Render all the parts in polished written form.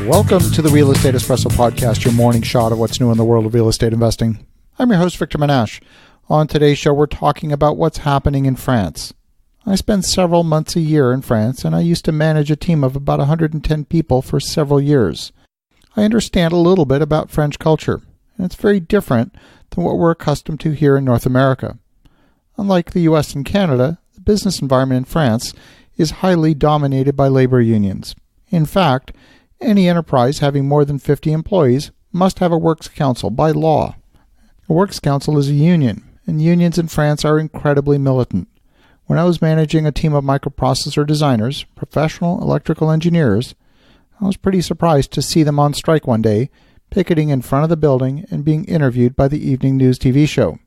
Welcome to the Real Estate Espresso Podcast, your morning shot of what's new in the world of real estate investing. I'm your host, Victor Menashe. On today's show, we're talking about what's happening in France. I spend several months a year in France, and I used to manage a team of about 110 people for several years. I understand a little bit about French culture, and it's very different than what we're accustomed to here in North America. Unlike the US and Canada, the business environment in France is highly dominated by labor unions. In fact, any enterprise having more than 50 employees must have a works council by law. A works council is a union, and unions in France are incredibly militant. When I was managing a team of microprocessor designers, professional electrical engineers, I was pretty surprised to see them on strike one day, picketing in front of the building and being interviewed by the evening news TV show.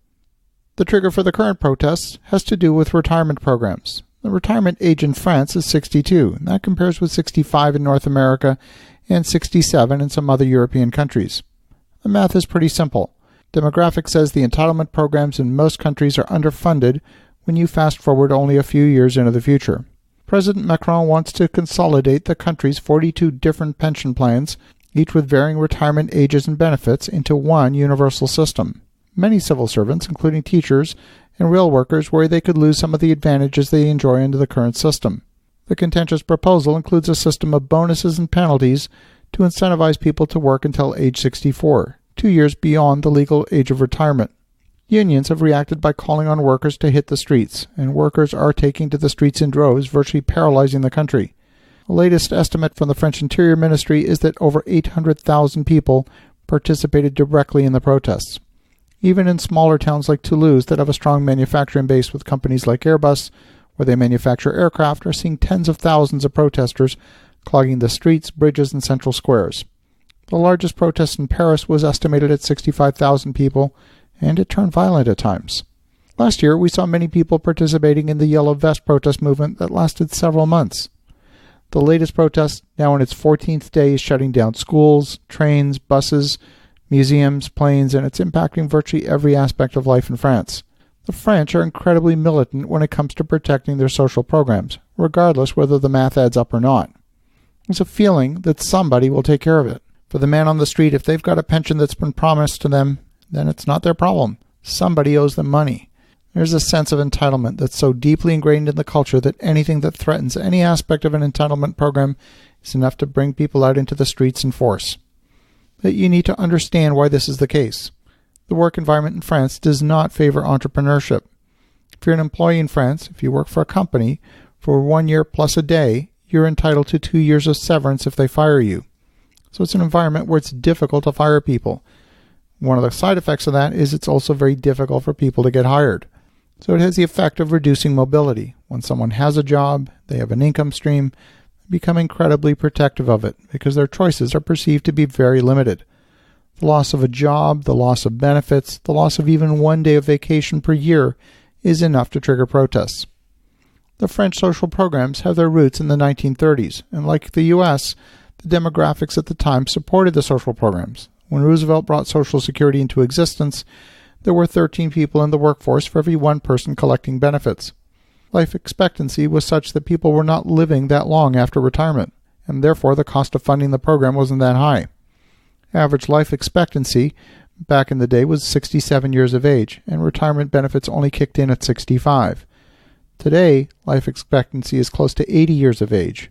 The trigger for the current protests has to do with retirement programs. The retirement age in France is 62, and that compares with 65 in North America and 67 in some other European countries. The math is pretty simple. Demographics says the entitlement programs in most countries are underfunded when you fast forward only a few years into the future. President Macron wants to consolidate the country's 42 different pension plans, each with varying retirement ages and benefits, into one universal system. Many civil servants, including teachers and rail workers, worry they could lose some of the advantages they enjoy under the current system. The contentious proposal includes a system of bonuses and penalties to incentivize people to work until age 64, 2 years beyond the legal age of retirement. Unions have reacted by calling on workers to hit the streets, and workers are taking to the streets in droves, virtually paralyzing the country. The latest estimate from the French Interior Ministry is that over 800,000 people participated directly in the protests. Even in smaller towns like Toulouse that have a strong manufacturing base with companies like Airbus, where they manufacture aircraft, are seeing tens of thousands of protesters clogging the streets, bridges, and central squares. The largest protest in Paris was estimated at 65,000 people, and it turned violent at times. Last year, we saw many people participating in the Yellow Vest protest movement that lasted several months. The latest protest, now in its 14th day, is shutting down schools, trains, buses, museums, planes, and it's impacting virtually every aspect of life in France. The French are incredibly militant when it comes to protecting their social programs, regardless whether the math adds up or not. There's a feeling that somebody will take care of it. For the man on the street, if they've got a pension that's been promised to them, then it's not their problem. Somebody owes them money. There's a sense of entitlement that's so deeply ingrained in the culture that anything that threatens any aspect of an entitlement program is enough to bring people out into the streets in force. That you need to understand why this is the case. The work environment in France does not favor entrepreneurship. If you're an employee in France, if you work for a company, for 1 year plus a day, you're entitled to 2 years of severance if they fire you. So it's an environment where it's difficult to fire people. One of the side effects of that is it's also very difficult for people to get hired. So it has the effect of reducing mobility. When someone has a job, they have an income stream, they become incredibly protective of it because their choices are perceived to be very limited. The loss of a job, the loss of benefits, the loss of even 1 day of vacation per year is enough to trigger protests. The French social programs have their roots in the 1930s, and like the US, the demographics at the time supported the social programs. When Roosevelt brought Social Security into existence, there were 13 people in the workforce for every one person collecting benefits. Life expectancy was such that people were not living that long after retirement, and therefore the cost of funding the program wasn't that high. Average life expectancy back in the day was 67 years of age, and retirement benefits only kicked in at 65. Today, life expectancy is close to 80 years of age,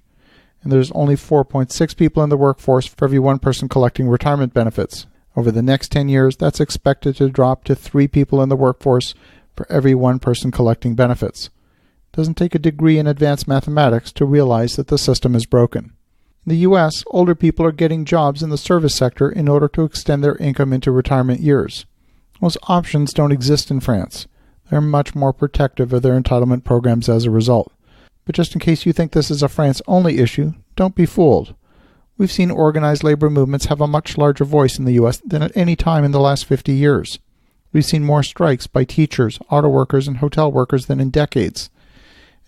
and there's only 4.6 people in the workforce for every one person collecting retirement benefits. Over the next 10 years, that's expected to drop to 3 people in the workforce for every one person collecting benefits. It doesn't take a degree in advanced mathematics to realize that the system is broken. In the U.S., older people are getting jobs in the service sector in order to extend their income into retirement years. Those options don't exist in France. They're much more protective of their entitlement programs as a result. But just in case you think this is a France-only issue, don't be fooled. We've seen organized labor movements have a much larger voice in the U.S. than at any time in the last 50 years. We've seen more strikes by teachers, auto workers, and hotel workers than in decades.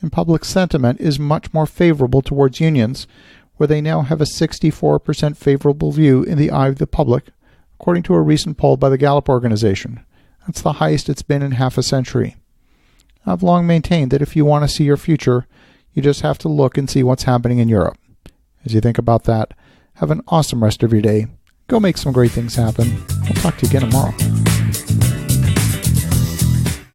And public sentiment is much more favorable towards unions, where they now have a 64% favorable view in the eye of the public, according to a recent poll by the Gallup organization. That's the highest it's been in half a century. I've long maintained that if you want to see your future, you just have to look and see what's happening in Europe. As you think about that, Have an awesome rest of your day. Go make some great things happen. We'll talk to you again tomorrow.